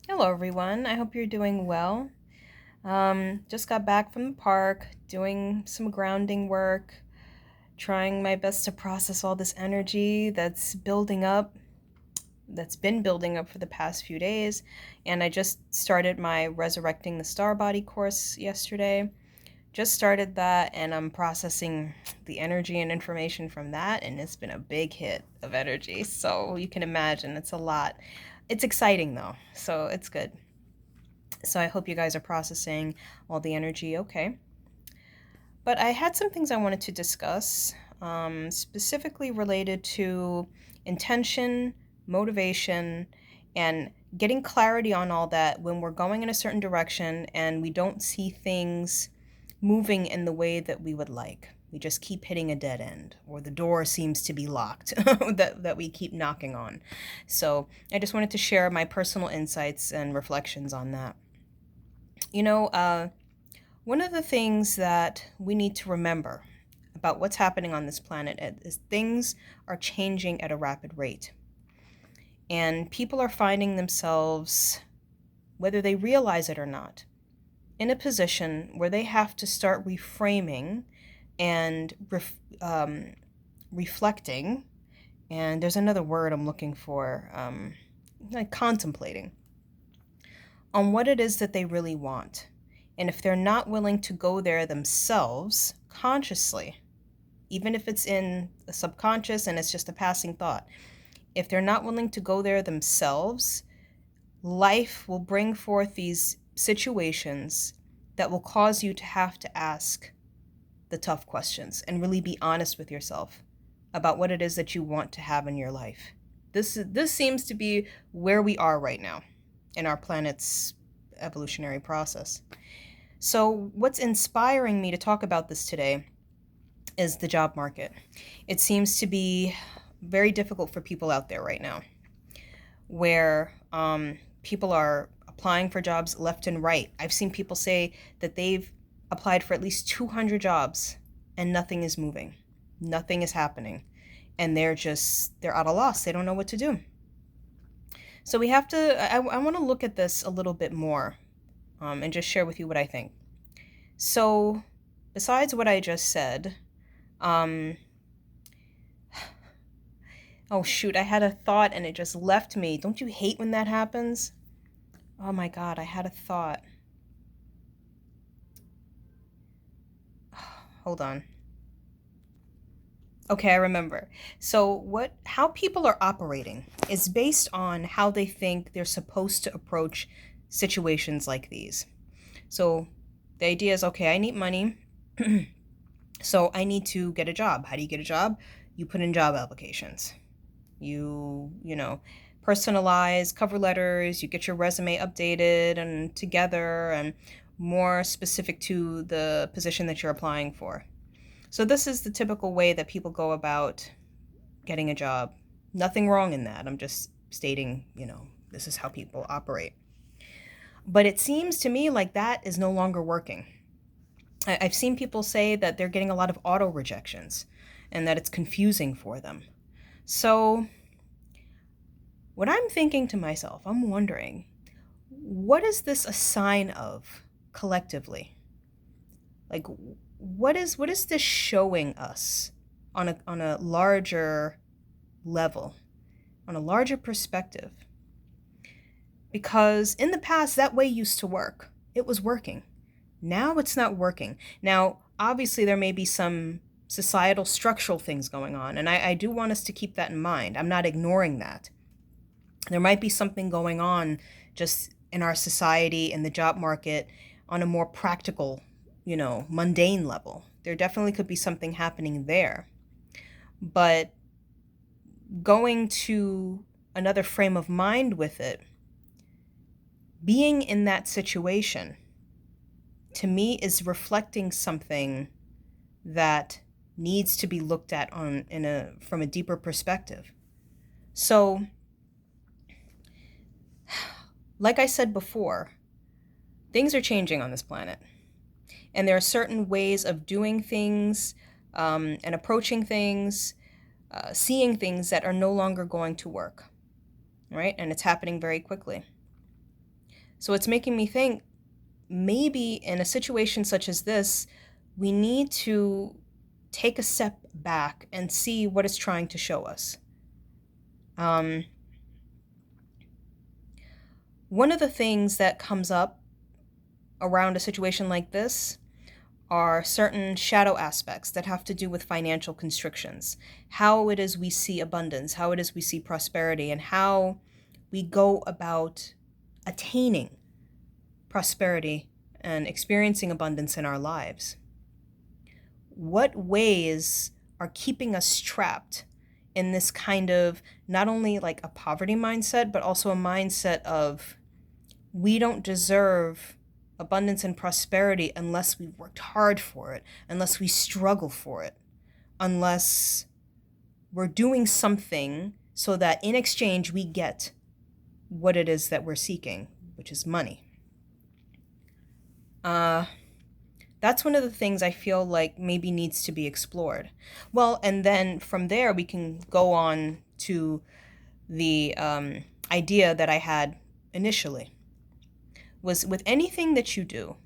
Hello, everyone. I hope you're doing well. Just got back from the park, doing some grounding work, trying my best to process all this energy that's been building up for the past few days. And I just started my Resurrecting the Star Body course yesterday. Just started that, and I'm processing the energy and information from that, and it's been a big hit of energy. So you can imagine it's a lot. It's exciting though, so it's good. So I hope you guys are processing all the energy okay. But I had some things I wanted to discuss, specifically related to intention, motivation, and getting clarity on all that when we're going in a certain direction and we don't see things moving in the way that we would like. We just keep hitting a dead end, or the door seems to be locked that we keep knocking on. So I just wanted to share my personal insights and reflections on that. You know, one of the things that we need to remember about what's happening on this planet is things are changing at a rapid rate. And people are finding themselves, whether they realize it or not, in a position where they have to start reframing and reflecting. And there's another word I'm looking for, like contemplating on what it is that they really want. And if they're not willing to go there themselves consciously, even if it's in the subconscious and it's just a passing thought, if they're not willing to go there themselves, life will bring forth these situations that will cause you to have to ask the tough questions and really be honest with yourself about what it is that you want to have in your life. This seems to be where we are right now in our planet's evolutionary process. So, what's inspiring me to talk about this today is the job market. It seems to be very difficult for people out there right now, where people are applying for jobs left and right. I've seen people say that they've applied for at least 200 jobs and nothing is moving, nothing is happening, and they're at a loss. They don't know what to do. So we have to, I want to look at this a little bit more and just share with you what I think. So, besides what I just said, um, oh shoot, I had a thought and it just left me. Don't you hate when that happens? Oh my God, I had a thought. Hold on. Okay, I remember. So how people are operating is based on how they think they're supposed to approach situations like these. So the idea is, okay, I need money. So I need to get a job. How do you get a job? You put in job applications. You personalize cover letters, you get your resume updated and together and more specific to the position that you're applying for. So this is the typical way that people go about getting a job. Nothing wrong in that. I'm just stating, this is how people operate. But it seems to me like that is no longer working. I've seen people say that they're getting a lot of auto rejections and that it's confusing for them. So what I'm thinking to myself, I'm wondering, what is this a sign of collectively? Like, what is this showing us on a larger level, on a larger perspective? Because in the past, that way used to work. It was working. Now it's not working. Now, obviously, there may be some societal structural things going on, and I do want us to keep that in mind. I'm not ignoring that. There might be something going on just in our society and the job market on a more practical, mundane level. There definitely could be something happening there. But going to another frame of mind with it, being in that situation, to me is reflecting something that needs to be looked at from a deeper perspective. So, like I said before, things are changing on this planet. And there are certain ways of doing things and approaching things, seeing things that are no longer going to work, right? And it's happening very quickly. So it's making me think maybe in a situation such as this, we need to take a step back and see what it's trying to show us. One of the things that comes up around a situation like this are certain shadow aspects that have to do with financial constrictions, how it is we see abundance, how it is we see prosperity, and how we go about attaining prosperity and experiencing abundance in our lives. What ways are keeping us trapped in this kind of not only like a poverty mindset, but also a mindset of we don't deserve abundance and prosperity unless we worked hard for it, unless we struggle for it, unless we're doing something so that in exchange we get what it is that we're seeking, which is money. That's one of the things I feel like maybe needs to be explored. Well, and then from there we can go on to the idea that I had initially, was with anything that you do,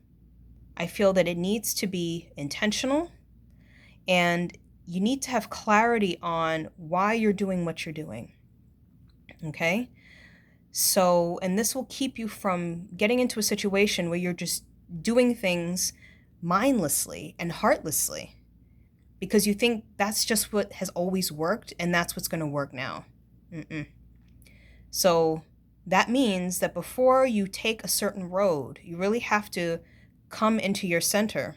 I feel that it needs to be intentional, and you need to have clarity on why you're doing what you're doing. Okay? So, and this will keep you from getting into a situation where you're just doing things mindlessly and heartlessly because you think that's just what has always worked and that's what's going to work now. So that means that before you take a certain road, you really have to come into your center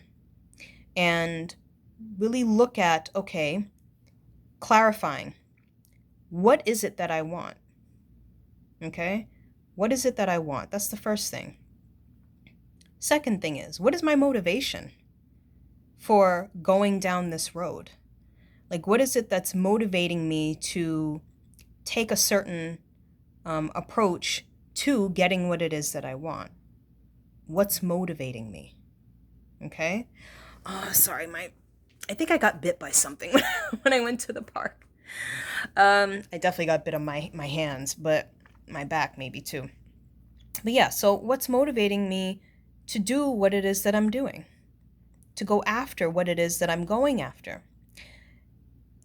and really look at, okay, clarifying, what is it that I want? Okay? What is it that I want? That's the first thing. Second thing is, what is my motivation for going down this road? Like, what is it that's motivating me to take a certain approach to getting what it is that I want? What's motivating me? Okay? Sorry, I think I got bit by something when I went to the park. I definitely got bit on my hands, but my back maybe too. But yeah, so what's motivating me to do what it is that I'm doing? To go after what it is that I'm going after?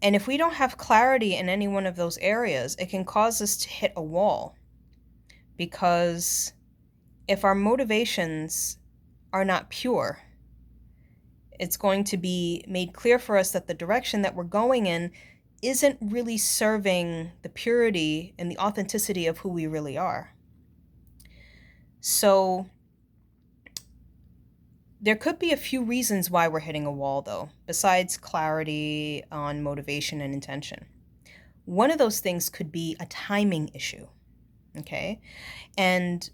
And if we don't have clarity in any one of those areas, it can cause us to hit a wall. Because if our motivations are not pure, it's going to be made clear for us that the direction that we're going in isn't really serving the purity and the authenticity of who we really are. So there could be a few reasons why we're hitting a wall, though, besides clarity on motivation and intention. One of those things could be a timing issue, okay? And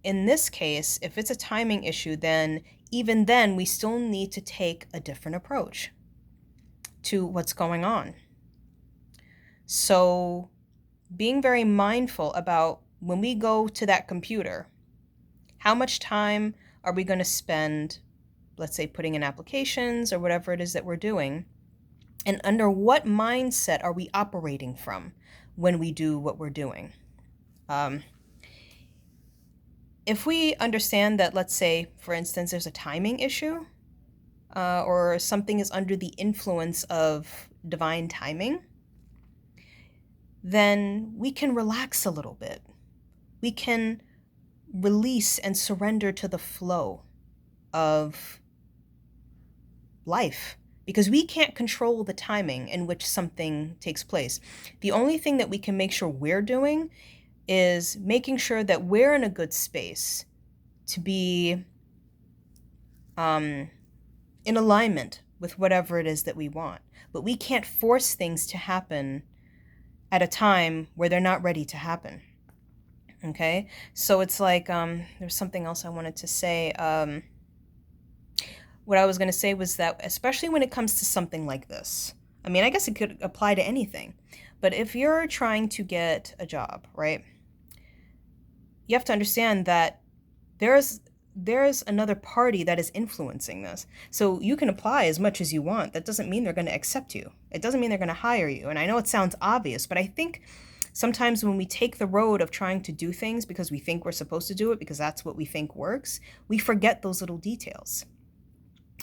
in this case, if it's a timing issue, then even then we still need to take a different approach to what's going on. So being very mindful about when we go to that computer, how much time are we going to spend, let's say, putting in applications or whatever it is that we're doing? And under what mindset are we operating from when we do what we're doing? If we understand that, let's say, for instance, there's a timing issue, or something is under the influence of divine timing, then we can relax a little bit. We can release and surrender to the flow of life, because we can't control the timing in which something takes place. The only thing that we can make sure we're doing is making sure that we're in a good space to be in alignment with whatever it is that we want. But we can't force things to happen at a time where they're not ready to happen. Okay? So it's like, there's something else I wanted to say. What I was going to say was that, especially when it comes to something like this, I mean, I guess it could apply to anything, but if you're trying to get a job, right, you have to understand that there's another party that is influencing this. So you can apply as much as you want. That doesn't mean they're going to accept you. It doesn't mean they're going to hire you. And I know it sounds obvious, but I think Sometimes when we take the road of trying to do things because we think we're supposed to do it, because that's what we think works, we forget those little details.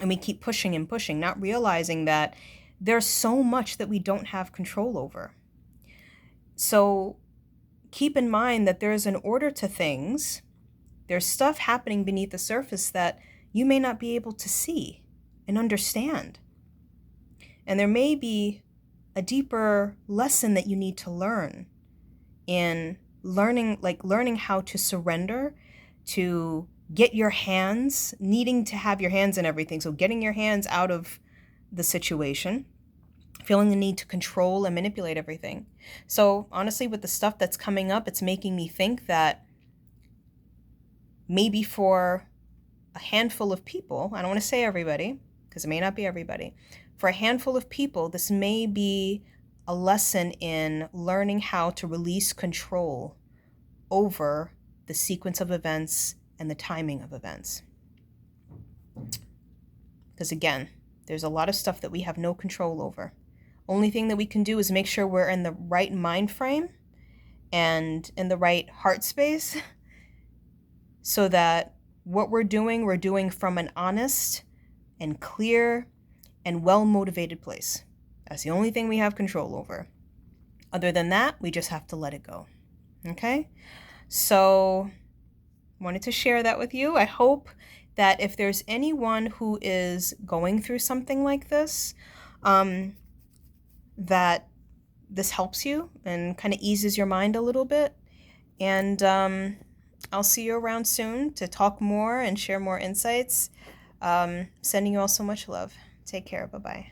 And we keep pushing and pushing, not realizing that there's so much that we don't have control over. So keep in mind that there's an order to things. There's stuff happening beneath the surface that you may not be able to see and understand. And there may be a deeper lesson that you need to learn in learning how to surrender, to get your hands, needing to have your hands in everything. So getting your hands out of the situation, feeling the need to control and manipulate everything. So honestly, with the stuff that's coming up, it's making me think that maybe for a handful of people, I don't want to say everybody, because it may not be everybody, for a handful of people, this may be a lesson in learning how to release control over the sequence of events and the timing of events. Because again, there's a lot of stuff that we have no control over. Only thing that we can do is make sure we're in the right mind frame and in the right heart space so that what we're doing from an honest and clear and well-motivated place. That's the only thing we have control over. Other than that, we just have to let it go. Okay? So, wanted to share that with you. I hope that if there's anyone who is going through something like this, that this helps you and kind of eases your mind a little bit. And I'll see you around soon to talk more and share more insights. Sending you all so much love. Take care. Bye-bye.